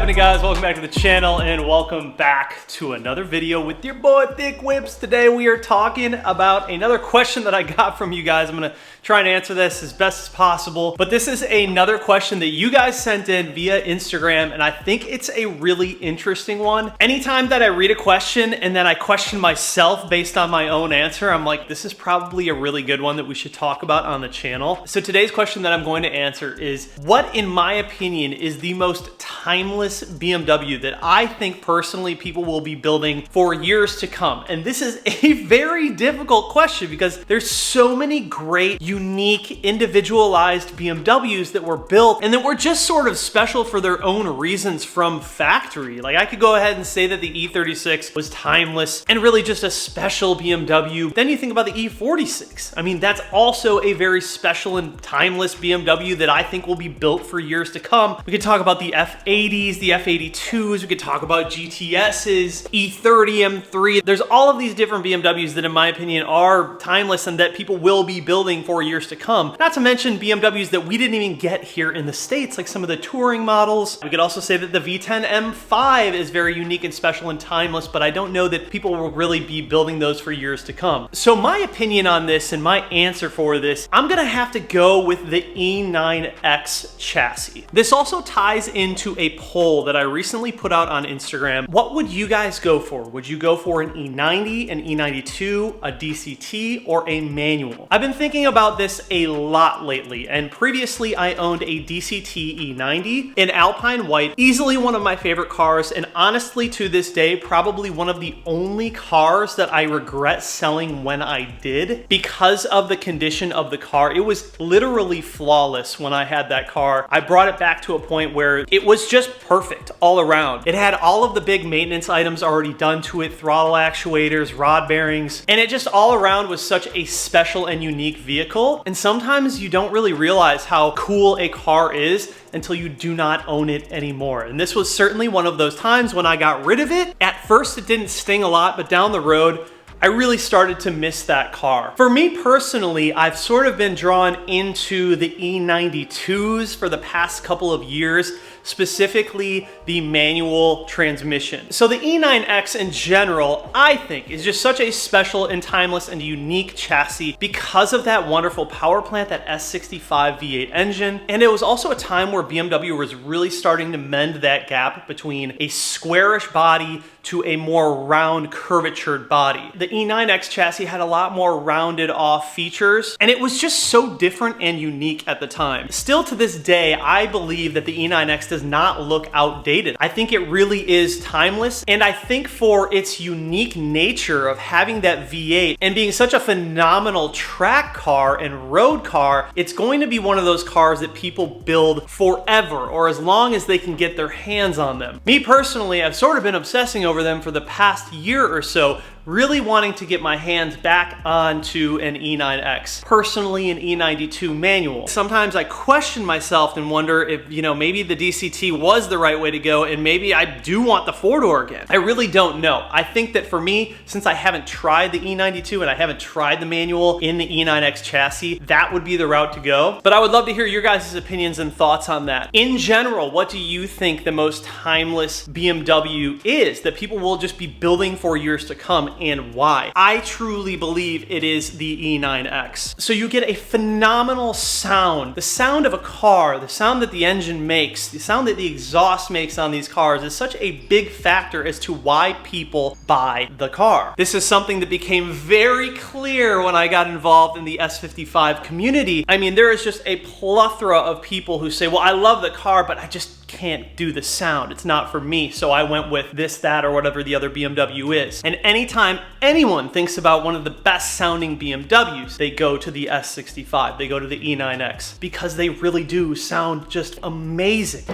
happening, guys? Welcome back to the channel and welcome back to another video with your boy Thick Whips. Today we are talking about another question that I got from you guys. I'm gonna try and answer this as best as possible, but this is another question that you guys sent in via Instagram, and I think it's a really interesting one. Anytime that I read a question and then I question myself based on my own answer, I'm like, this is probably a really good one that we should talk about on the channel. So today's question that I'm going to answer is, what in my opinion is the most timeless BMW that I think personally people will be building for years to come? And this is a very difficult question because there's so many great, unique, individualized BMWs that were built and that were just sort of special for their own reasons from factory. Like, I could go ahead and say that the E36 was timeless and really just a special BMW. Then you think about the E46. I mean, that's also a very special and timeless BMW that I think will be built for years to come. We could talk about the F80s, the F82s, we could talk about GTSs, E30, M3. There's all of these different BMWs that in my opinion are timeless and that people will be building for years to come. Not to mention BMWs that we didn't even get here in the States, like some of the touring models. We could also say that the V10 M5 is very unique and special and timeless, but I don't know that people will really be building those for years to come. So my opinion on this and my answer for this, I'm gonna have to go with the E9X chassis. This also ties into a poll that I recently put out on Instagram. What would you guys go for? Would you go for an E90, an E92, a DCT, or a manual? I've been thinking about this a lot lately, and previously I owned a DCT E90 in Alpine White, easily one of my favorite cars, and honestly to this day, probably one of the only cars that I regret selling when I did because of the condition of the car. It was literally flawless when I had that car. I brought it back to a point where it was just perfect all around. It had all of the big maintenance items already done to it, throttle actuators, rod bearings, and it just all around was such a special and unique vehicle. And sometimes you don't really realize how cool a car is until you do not own it anymore. And this was certainly one of those times when I got rid of it. At first it didn't sting a lot, but down the road, I really started to miss that car. For me personally, I've sort of been drawn into the E92s for the past couple of years, specifically the manual transmission. So the E9X in general, I think, is just such a special and timeless and unique chassis because of that wonderful power plant, that S65 V8 engine. And it was also a time where BMW was really starting to mend that gap between a squarish body to a more round, curvatured body. The E9X chassis had a lot more rounded off features, and it was just so different and unique at the time. Still to this day, I believe that the E9X does not look outdated. I think it really is timeless, and I think for its unique nature of having that V8 and being such a phenomenal track car and road car, it's going to be one of those cars that people build forever, or as long as they can get their hands on them. Me personally, I've sort of been obsessing over them for the past year or so, really wanting to get my hands back onto an E9X. Personally, an E92 manual. Sometimes I question myself and wonder if, maybe the DCT was the right way to go and maybe I do want the four-door again. I really don't know. I think that for me, since I haven't tried the E92 and I haven't tried the manual in the E9X chassis, that would be the route to go. But I would love to hear your guys' opinions and thoughts on that. In general, what do you think the most timeless BMW is that people will just be building for years to come, and why? I truly believe it is the E9X. So you get a phenomenal sound. The sound of a car, the sound that the engine makes, the sound that the exhaust makes on these cars is such a big factor as to why people buy the car. This is something that became very clear when I got involved in the S55 community. I mean, there is just a plethora of people who say, well, I love the car, but I just can't do the sound. It's not for me. So I went with this, that, or whatever the other BMW is. And anytime anyone thinks about one of the best sounding BMWs, they go to the S65, they go to the E9X, because they really do sound just amazing.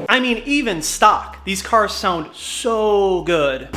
I mean, even stock, these cars sound so good.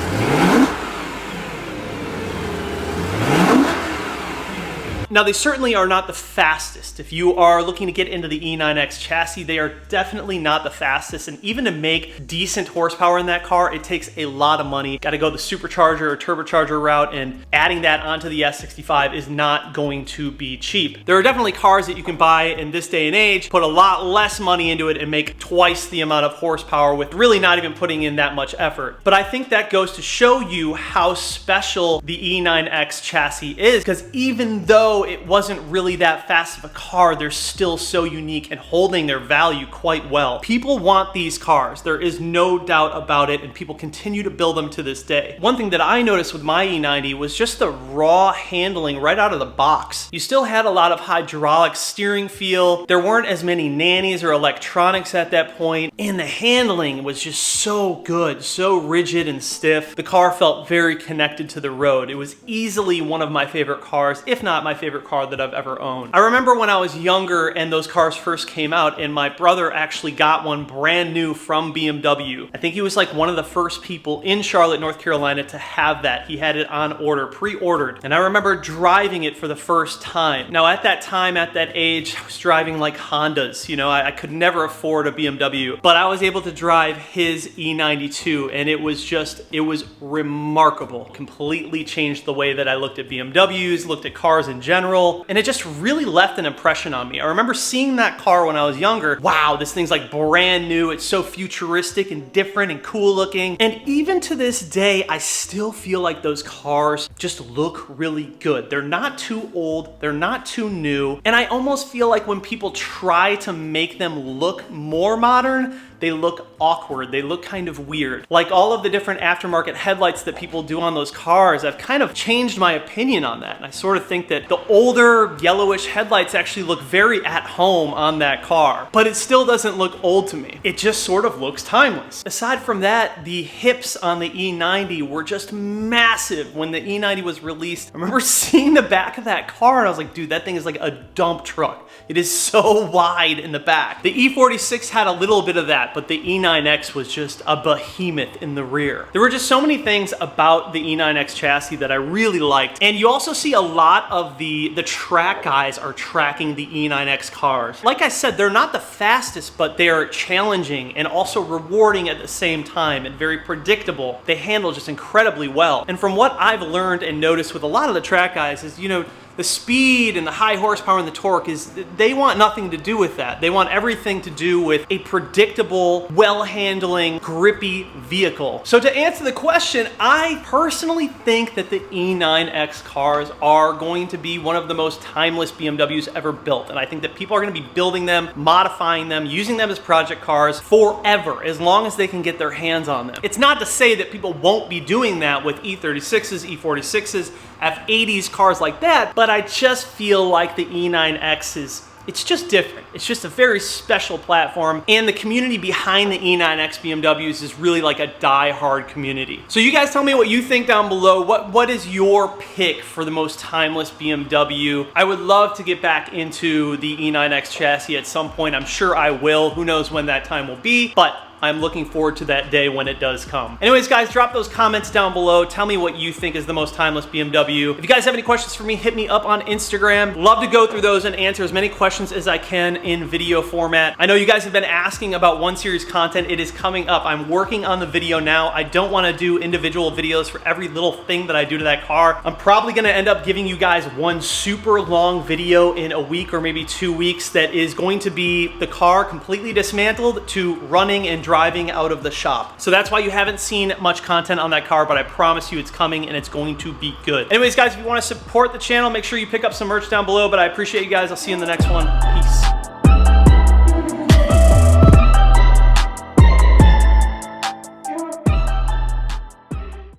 Now, they certainly are not the fastest. If you are looking to get into the E9X chassis, they are definitely not the fastest. And even to make decent horsepower in that car, it takes a lot of money. Got to go the supercharger or turbocharger route, and adding that onto the S65 is not going to be cheap. There are definitely cars that you can buy in this day and age, put a lot less money into it and make twice the amount of horsepower with really not even putting in that much effort. But I think that goes to show you how special the E9X chassis is, because even though it wasn't really that fast of a car, they're still so unique and holding their value quite well. People want these cars. There is no doubt about it, and people continue to build them to this day. One thing that I noticed with my E90 was just the raw handling right out of the box. You still had a lot of hydraulic steering feel. There weren't as many nannies or electronics at that point, and the handling was just so good, so rigid and stiff. The car felt very connected to the road. It was easily one of my favorite cars, if not my favorite car that I've ever owned. I remember when I was younger and those cars first came out, and my brother actually got one brand new from BMW. I think he was like one of the first people in Charlotte, North Carolina to have that. He had it on order, pre-ordered. And I remember driving it for the first time. Now at that time, at that age, I was driving like Hondas. You know, I could never afford a BMW, but I was able to drive his E92, and it was remarkable. Completely changed the way that I looked at BMWs, looked at cars in general, and it just really left an impression on me. I remember seeing that car when I was younger. Wow, this thing's like brand new. It's so futuristic and different and cool looking. And even to this day, I still feel like those cars just look really good. They're not too old, they're not too new, and I almost feel like when people try to make them look more modern, they look awkward, they look kind of weird. Like all of the different aftermarket headlights that people do on those cars, I've kind of changed my opinion on that. And I sort of think that the older yellowish headlights actually look very at home on that car, but it still doesn't look old to me. It just sort of looks timeless. Aside from that, the hips on the E90 were just massive when the E90 was released. I remember seeing the back of that car and I was like, dude, that thing is like a dump truck. It is so wide in the back. The E46 had a little bit of that, but the E9X was just a behemoth in the rear. There were just so many things about the E9X chassis that I really liked. And you also see a lot of the track guys are tracking the E9X cars. Like I said, they're not the fastest, but they're challenging and also rewarding at the same time and very predictable. They handle just incredibly well. And from what I've learned and noticed with a lot of the track guys is, you know, the speed and the high horsepower and the torque is, they want nothing to do with that. They want everything to do with a predictable, well-handling, grippy vehicle. So to answer the question, I personally think that the E9X cars are going to be one of the most timeless BMWs ever built. And I think that people are going to be building them, modifying them, using them as project cars forever, as long as they can get their hands on them. It's not to say that people won't be doing that with E36s, E46s, F80s, cars like that, but I just feel like the E9X it's just different. It's just a very special platform, and the community behind the E9X BMWs is really like a die-hard community. So you guys tell me what you think down below. What is your pick for the most timeless BMW? I would love to get back into the E9X chassis at some point. I'm sure I will. Who knows when that time will be, but I'm looking forward to that day when it does come. Anyways, guys, drop those comments down below. Tell me what you think is the most timeless BMW. If you guys have any questions for me, hit me up on Instagram. Love to go through those and answer as many questions as I can in video format. I know you guys have been asking about 1 Series content. It is coming up. I'm working on the video now. I don't want to do individual videos for every little thing that I do to that car. I'm probably going to end up giving you guys one super long video in a week or maybe 2 weeks that is going to be the car completely dismantled to running and driving out of the shop. So that's why you haven't seen much content on that car, but I promise you it's coming and it's going to be good. Anyways, guys, if you want to support the channel, make sure you pick up some merch down below, but I appreciate you guys. I'll see you in the next one.